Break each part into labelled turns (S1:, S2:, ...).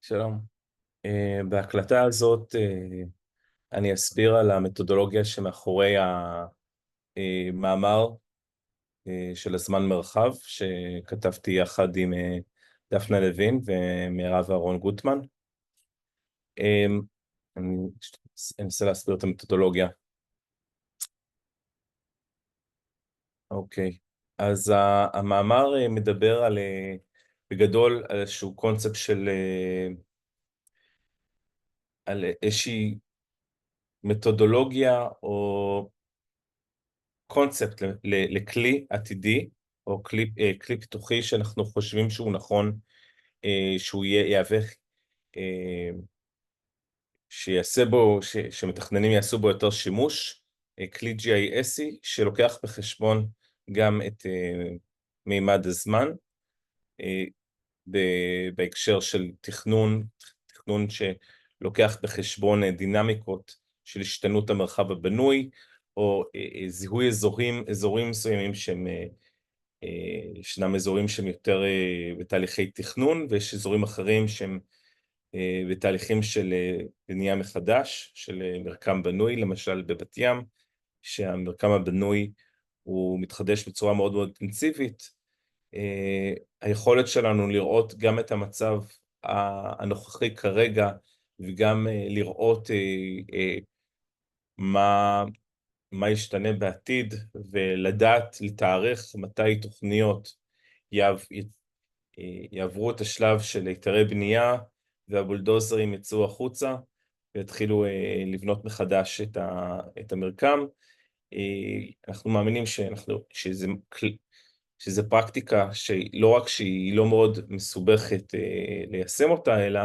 S1: שלום. בהקלטה הזאת אני אסביר על המתודולוגיה שמאחורי המאמר של הזמן מרחב שכתבתי יחד עם דפנה לוין ומירב אהרון גוטמן. אני אנסה להסביר את המתודולוגיה. אוקיי, אז המאמר מדבר בגדול על איזשהו קונספט על איזושהי מתודולוגיה או קונספט לכלי עתידי, או כלי פיתוחי שאנחנו חושבים שהוא נכון, שהוא יהווה, אה, שיעשה בו, שמתכננים יעשו בו יותר שימוש, כלי GISי שלוקח בחשבון גם את מימד הזמן, בהקשר של תכנון שלוקח בחשבון דינמיקות של השתנות המרחב הבנוי, או זיהוי אזורים מסוימים שהם, ישנם אזורים שהם יותר בתהליכי תכנון, ויש אזורים אחרים שהם בתהליכים של בנייה מחדש, של מרקם בנוי, למשל בבת ים, שהמרקם הבנוי הוא מתחדש בצורה מאוד מאוד אינטנסיבית. היכולת שלנו לראות גם את המצב הנוכחי כרגע, וגם לראות מה ישתנה בעתיד, ולדעת לתארך מתי תוכניות יעברו את השלב של היתרי בנייה, והבולדוזרים יצאו החוצה, ויתחילו לבנות מחדש את המרקם. אנחנו מאמינים שזה פרקטיקה שלא רק שהיא לא מאוד מסובכת ליישם אותה, אלא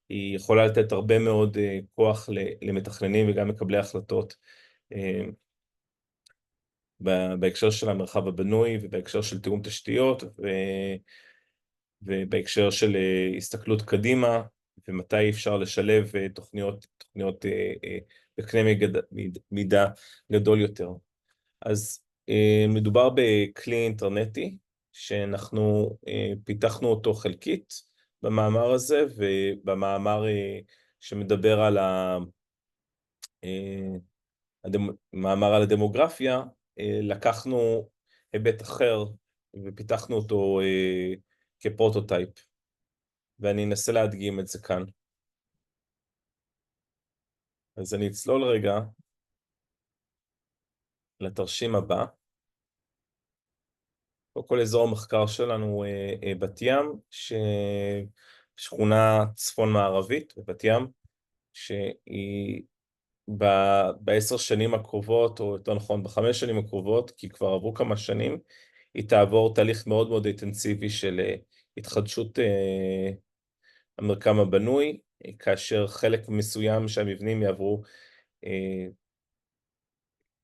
S1: היא יכולה לתת הרבה מאוד כוח למתכננים וגם מקבלי החלטות בהקשר של המרחב הבנוי, ובהקשר של תיאום תשתיות, ובהקשר של הסתכלות קדימה, ומתי אפשר לשלב תוכניות בקנה מידה גדול יותר. אז מדובר בכלי אינטרנטי, שאנחנו פיתחנו אותו חלקית במאמר הזה, ובמאמר שמדבר על מאמר על הדמוגרפיה, לקחנו היבט אחר ופיתחנו אותו כפרוטוטייפ, ואני אנסה להדגים את זה כאן. אז אני אצלול רגע לתרשים הבא. כל אזור המחקר שלנו בת ים, שכונה צפון מערבית בבת ים, שהיא ב10 שנים הקרובות, או יותר נכון ב5 שנים הקרובות, כי כבר עברו כמה שנים, היא תעבור תהליך מאוד מאוד אינטנסיבי של התחדשות המרקם הבנוי, כאשר חלק מסוים שהמבנים יעברו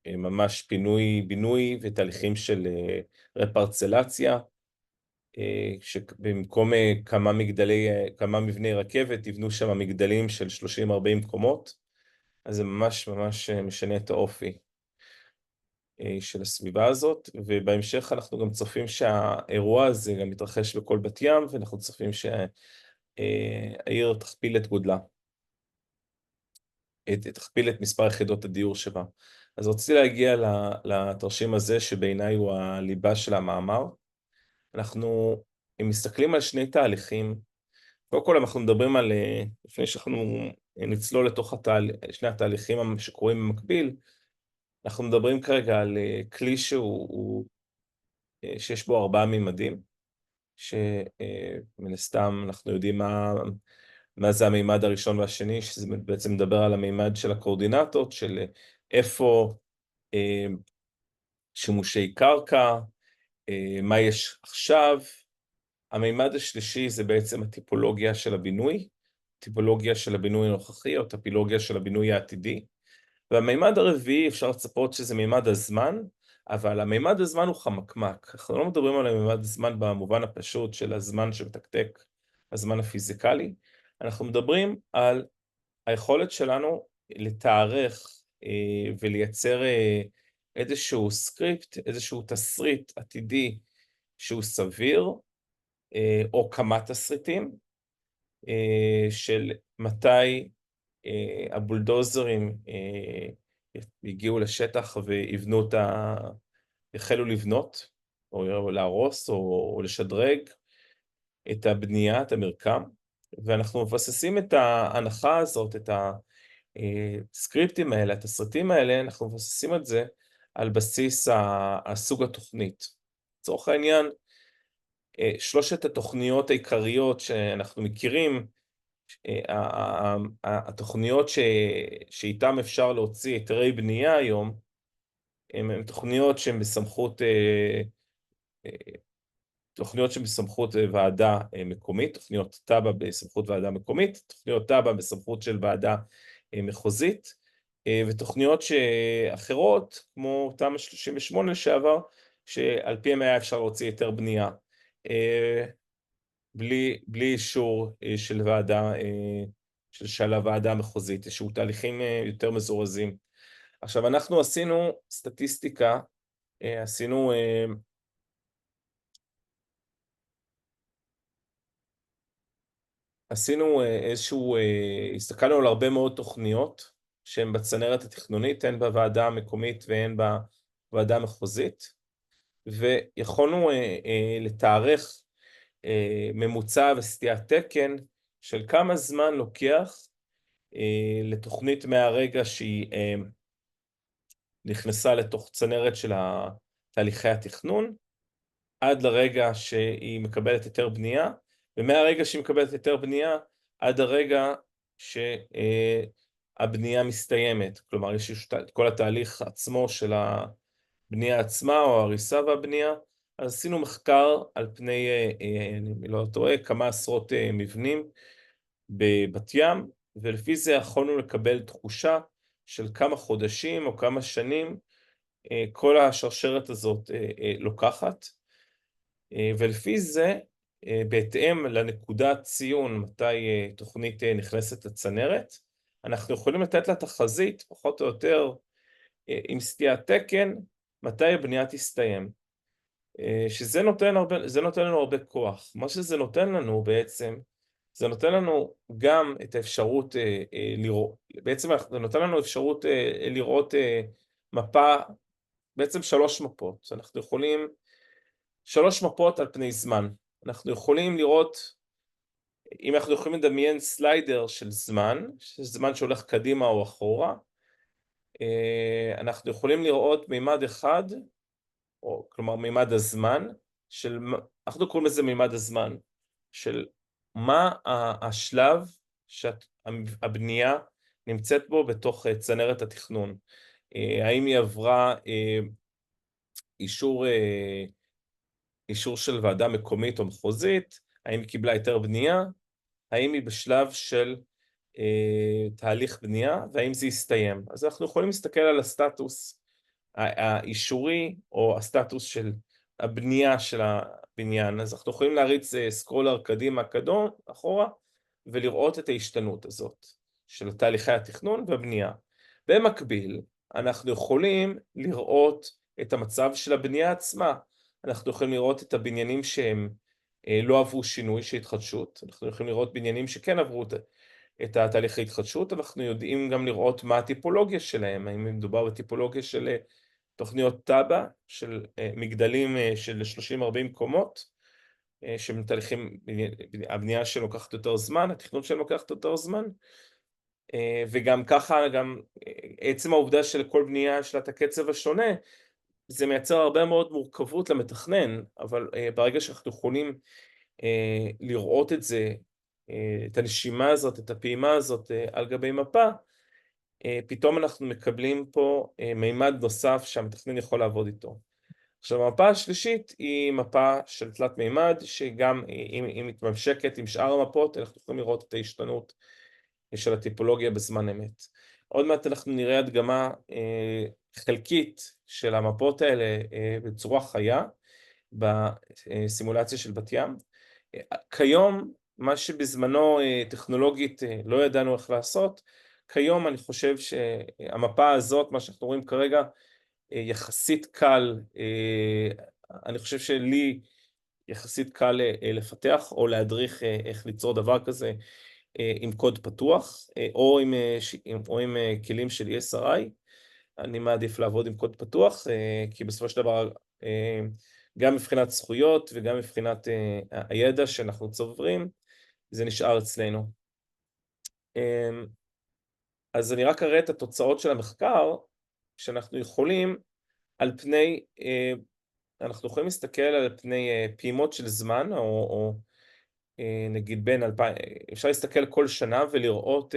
S1: ממש פינוי-בינוי ותהליכים של רפרצלציה, שבמקום כמה מבני רכבת יבנו שם מגדלים של 30-40 קומות, אז זה ממש ממש משנה את האופי של הסביבה הזאת. ובהמשך אנחנו גם צופים שהאירוע הזה גם מתרחש בכל בת ים, ואנחנו צופים שהעיר תכפיל את גודלה, תכפיל את מספר יחידות הדיור שבה. אז רציתי להגיע לתרשים הזה, שבעיניי הוא הליבה של המאמר. אנחנו מסתכלים על שני תהליכים. קודם כל אנחנו מדברים על, לפני שאנחנו נצלול לתוך שני התהליכים שקורים במקביל, אנחנו מדברים כרגע על כלי שיש בו 4 מימדים, שמן הסתם אנחנו יודעים מה זה המימד הראשון והשני, שזה בעצם מדבר על המימד של הקואורדינטות, של איפה שימושי קרקע, מה יש עכשיו. המימד השלישי זה בעצם הטיפולוגיה של הבינוי, טיפולוגיה של הבינוי הנוכחי, או טיפולוגיה של הבינוי העתידי. והמימד הרביעי אפשר לצפות שזה מימד הזמן, אבל המימד הזמן הוא חמקמק. אנחנו לא מדברים על המימד הזמן במובן הפשוט של הזמן שמתקתק, הזמן הפיזיקלי. אנחנו מדברים על היכולת שלנו לתארך ולייצר איזשהו סקריפט, איזשהו תסריט עתידי שהוא סביר, או כמה תסריטים, של מתי הבולדוזרים הגיעו לשטח ויבנו החלו לבנות, או להרוס, או לשדרג את הבנייה, את המרקם, ואנחנו מבססים את ההנחה הזאת, את הסקריפטים האלה, את הסרטים האלה, אנחנו מבססים את זה על בסיס הסוג התוכנית. לצורך העניין, שלושת התוכניות העיקריות שאנחנו מכירים, התוכניות שאיתן אפשר להוציא היתרי בנייה היום, הן תוכניות שהן בסמכות ועדה מקומית, תוכניות תב"ע בסמכות ועדה מקומית, תוכניות תב"ע בסמכות של ועדה מחוזית, ותוכניות אחרות, כמו תמ"א 38 לשעבר, שעל פיהם היה אפשר להוציא היתר בנייה, בלי אישור של ועדה, של הוועדה המחוזית, איזשהו תהליכים יותר מזורזים. עכשיו, אנחנו עשינו סטטיסטיקה, עשינו הסתכלנו על הרבה מאוד תוכניות שהן בצנרת התכנונית, הן בוועדה המקומית והן בוועדה המחוזית, ויכולנו לתארך ממוצע וסטיית תקן של כמה זמן לוקח לתוכנית מהרגע שהיא נכנסה לתוך צנרת של תהליכי התכנון, עד לרגע שהיא מקבלת היתר בנייה, ומהרגע שהיא מקבלת היתר בנייה, עד הרגע שהבנייה מסתיימת. כלומר, יש את כל התהליך עצמו של הבנייה עצמה, או ההריסה והבנייה. אז עשינו מחקר על פני, אני לא טועה, כמה עשרות מבנים בבת ים, ולפי זה יכולנו לקבל תחושה של כמה חודשים או כמה שנים כל השרשרת הזאת לוקחת, ולפי זה, בהתאם לנקודת ציון מתי תוכנית נכנסת לצנרת, אנחנו יכולים לתת לה תחזית, פחות או יותר, עם סטיית תקן, מתי הבנייה תסתיים. שזה נותן לנו הרבה כוח. מה שזה נותן לנו בעצם, זה נותן לנו גם את האפשרות לראות, בעצם זה נותן לנו אפשרות לראות מפה, בעצם 3 מפות. אנחנו יכולים 3 מפות על פני זמן. אנחנו יכולים לראות, אם אנחנו יכולים לדמיין סליידר של זמן שהולך קדימה או אחורה, אנחנו יכולים לראות מימד אחד, או כלומר מימד הזמן, אנחנו קוראים לזה מימד הזמן, של מה השלב שהבנייה נמצאת בו בתוך צנרת התכנון. האם היא עברה אישור של ועדה מקומית או מחוזית, האם היא קיבלה היתר בנייה, האם היא בשלב של תהליך בנייה, והאם זה יסתיים. אז אנחנו יכולים להסתכל על הסטטוס האישורי, או הסטטוס של הבנייה של הבניין. אז אנחנו יכולים להריץ סקרולר קדימה קדום, אחורה, ולראות את ההשתנות הזאת של תהליכי התכנון והבנייה. במקביל, אנחנו יכולים לראות את המצב של הבנייה עצמה. אנחנו יכולים לראות את הבניינים שהם לא עברו שינוי של התחדשות, אנחנו יכולים לראות בניינים שכן עברו את התהליך ההתחדשות, אנחנו יודעים גם לראות מה הטיפולוגיה שלהם, האם מדובר בטיפולוגיה של תוכניות תב"ע, של מגדלים של 30-40 קומות, שמתהליכים, הבנייה שלהם לוקחת יותר זמן, התכנון שלהם לוקחת יותר זמן, וגם ככה, גם עצם העובדה של כל בנייה יש לה את הקצב השונה, זה מייצר הרבה מאוד מורכבות למתכנן, אבל ברגע שאנחנו יכולים לראות את זה, את הנשימה הזאת, את הפעימה הזאת על גבי מפה, פתאום אנחנו מקבלים פה מימד נוסף שהמתכנן יכול לעבוד איתו. עכשיו, המפה השלישית היא מפה של תלת מימד, שגם היא מתממשקת עם שאר המפות, אנחנו יכולים לראות את ההשתנות של הטיפולוגיה בזמן אמת. עוד מעט אנחנו נראה הדגמה חלקית של המפות האלה בצורה חיה, בסימולציה של בת ים. כיום, מה שבזמנו טכנולוגית לא ידענו איך לעשות, כיום אני חושב שהמפה הזאת, מה שאנחנו רואים כרגע, יחסית קל, אני חושב שלי יחסית קל לפתח או להדריך איך ליצור דבר כזה עם קוד פתוח, או עם כלים של ESRI. אני מעדיף לעבוד עם קוד פתוח, כי בסופו של דבר, גם מבחינת זכויות וגם מבחינת הידע שאנחנו צוברים, זה נשאר אצלנו. אז אני רק אראה את התוצאות של המחקר, שאנחנו יכולים על פני, אנחנו יכולים להסתכל על פני פעימות של זמן, או נגיד בין 2000, אפשר להסתכל כל שנה ולראות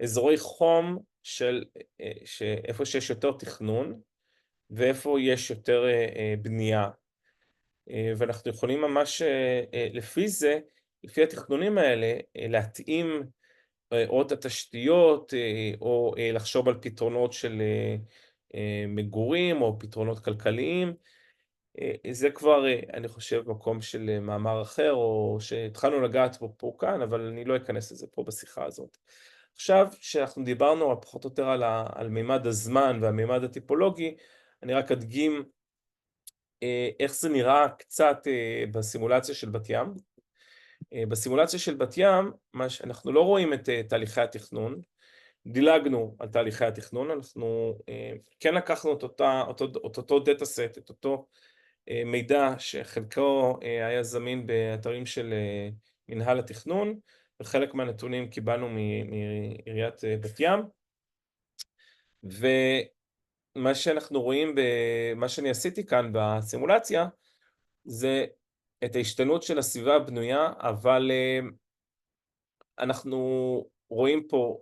S1: אזורי חום של איפה שיש יותר תכנון, ואיפה יש יותר בנייה. ואנחנו יכולים ממש לפי זה, לפי התכנונים האלה, להתאים או את התשתיות, או לחשוב על פתרונות של מגורים, או פתרונות כלכליים. זה כבר, אני חושב, מקום של מאמר אחר, או שהתחלנו לגעת בו פה כאן, אבל אני לא אכנס לזה פה בשיחה הזאת. עכשיו, שאנחנו דיברנו פחות או יותר על מימד הזמן והמימד הטיפולוגי, אני רק אדגים איך זה נראה קצת בסימולציה של בת ים. בסימולציה של בת ים, אנחנו לא רואים את תהליכי התכנון, דילגנו על תהליכי התכנון, אנחנו כן לקחנו את אותו דאטה סט, את אותו מידע שחלקו היה זמין באתרים של מנהל התכנון, וחלק מהנתונים קיבלנו מעיריית בת ים, ומה שאנחנו רואים, מה שאני עשיתי כאן בסימולציה, זה את ההשתנות של הסביבה הבנויה, אבל אנחנו רואים פה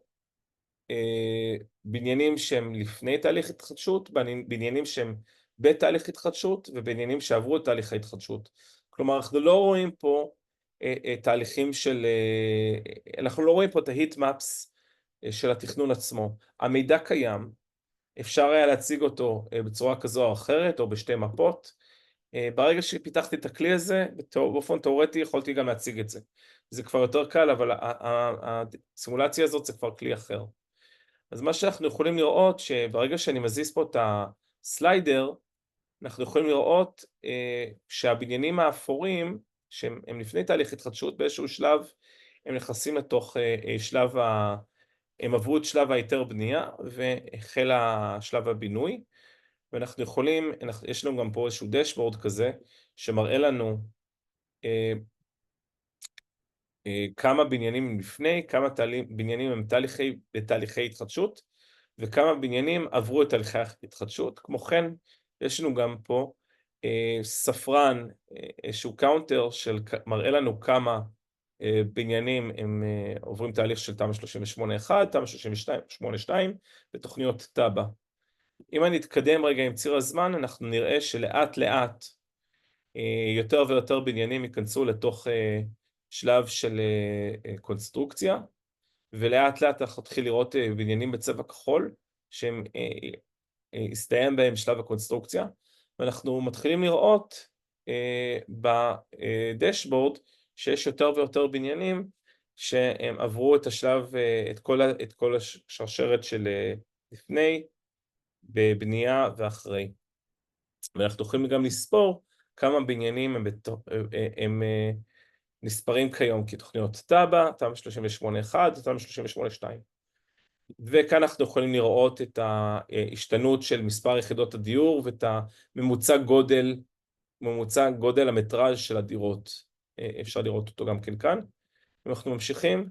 S1: בניינים שהם לפני תהליך התחדשות, בניינים שהם בתהליך התחדשות, ובניינים שעברו את תהליך ההתחדשות. כלומר, אנחנו לא רואים פה תהליכים של, אנחנו לא רואים פה את ה-heat maps של התכנון עצמו. המידע קיים, אפשר היה להציג אותו בצורה כזו או אחרת, או בשתי מפות. ברגע שפיתחתי את הכלי הזה, באופן תיאורטי יכולתי גם להציג את זה. זה כבר יותר קל, אבל הסימולציה הזאת זה כבר כלי אחר. אז מה שאנחנו יכולים לראות, שברגע שאני מזיז פה את הסליידר, אנחנו יכולים לראות שהבניינים האפורים, שהם לפני תהליך התחדשות, באיזשהו שלב, הם נכנסים לתוך שלב, הם עברו את שלב ההיתר בנייה, והחל השלב הבינוי, ואנחנו יכולים, יש לנו גם פה איזשהו דשבורד כזה, שמראה לנו כמה בניינים הם לפני, כמה בניינים הם בתהליכי התחדשות, וכמה בניינים עברו את תהליכי ההתחדשות. כמו כן, יש לנו גם פה ספרן, איזשהו קאונטר מראה לנו כמה בניינים הם עוברים תהליך של תמ"א 38-1, תמ"א 38-2 ותוכניות תב"ע. אם אני אתקדם רגע עם ציר הזמן, אנחנו נראה שלאט לאט יותר ויותר בניינים ייכנסו לתוך שלב של קונסטרוקציה, ולאט לאט אנחנו נתחיל לראות בניינים בצבע כחול, שהם הסתיים בהם שלב הקונסטרוקציה, ואנחנו מתחילים לראות בדשבורד שיש יותר ויותר בניינים שהם עברו את השלב, את כל השרשרת של לפני, בבנייה ואחרי. ואנחנו יכולים גם לספור כמה בניינים הם נספרים כיום כתוכניות תב"ע, תמ"א 38-1, תמ"א 38-2. וכאן אנחנו יכולים לראות את ההשתנות של מספר יחידות הדיור ואת ממוצע גודל המטראז' של הדירות. אפשר לראות אותו גם כן כאן. אם אנחנו ממשיכים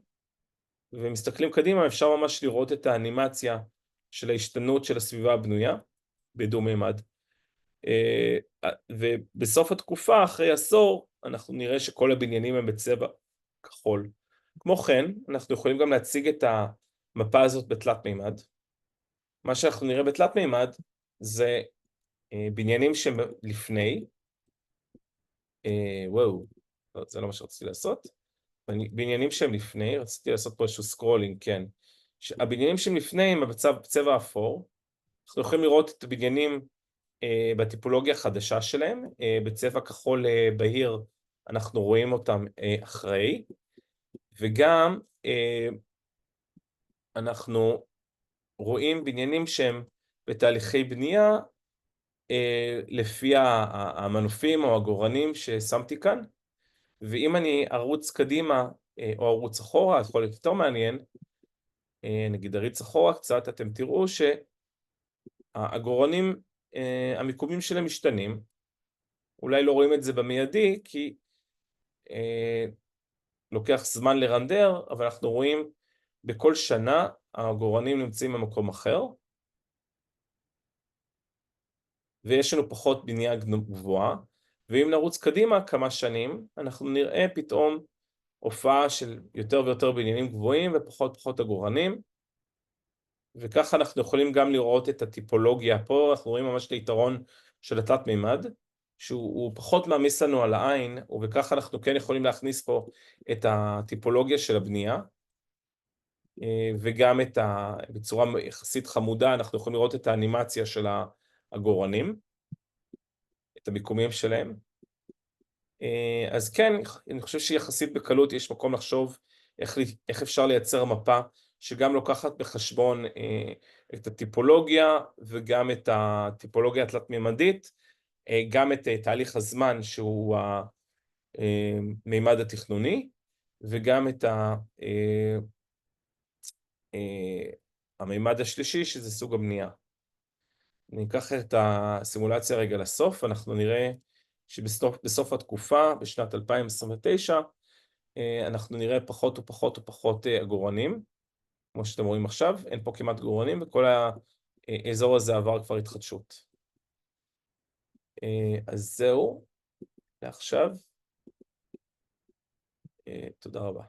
S1: ומסתכלים קדימה, אפשר ממש לראות את האנימציה של ההשתנות של הסביבה הבנויה בדו-ממד. ובסוף התקופה, אחרי עשור, אנחנו נראה שכל הבניינים הם בצבע כחול. כמו כן, אנחנו יכולים גם להציג את המפה הזאת בתלת מימד. מה שאנחנו נראה בתלת מימד זה בניינים שלפני, זה לא מה שרציתי לעשות, בניינים שהם לפני, רציתי לעשות פה איזשהו סקרולינג, כן. הבניינים שהם לפני הם בצבע אפור, אנחנו יכולים לראות את הבניינים בטיפולוגיה החדשה שלהם, בצבע כחול בהיר אנחנו רואים אותם אחרי, וגם אנחנו רואים בניינים שהם בתהליכי בנייה לפי המנופים או הגורנים ששמתי כאן, ואם אני ארוץ קדימה או ארוץ אחורה, יכול להיות יותר מעניין, נגיד אריץ אחורה קצת, אתם תראו שהגורנים, המיקומים שלהם משתנים, אולי לא רואים את זה במיידי, כי לוקח זמן לרנדר, אבל אנחנו רואים בכל שנה הגורנים נמצאים במקום אחר, ויש לנו פחות בנייה גבוהה, ואם נרוץ קדימה כמה שנים, אנחנו נראה פתאום הופעה של יותר ויותר בניינים גבוהים ופחות פחות עגורנים, וככה אנחנו יכולים גם לראות את הטיפולוגיה פה, אנחנו רואים ממש את היתרון של התלת מימד, שהוא פחות מעמיס לנו על העין, ובכך אנחנו כן יכולים להכניס פה את הטיפולוגיה של הבנייה, וגם בצורה יחסית חמודה, אנחנו יכולים לראות את האנימציה של העגורנים, את המיקומים שלהם. אז כן, אני חושב שיחסית בקלות יש מקום לחשוב איך אפשר לייצר מפה שגם לוקחת בחשבון את הטיפולוגיה וגם את הטיפולוגיה התלת-ממדית, גם את תהליך הזמן שהוא המימד התכנוני, וגם את המימד השלישי שזה סוג הבנייה. אני אקח את הסימולציה רגע לסוף, אנחנו נראה שבסוף התקופה, בשנת 2029, אנחנו נראה פחות ופחות ופחות עגורנים, כמו שאתם רואים עכשיו, אין פה כמעט עגורנים, וכל האזור הזה עבר כבר התחדשות. אז זהו, לעכשיו, תודה רבה.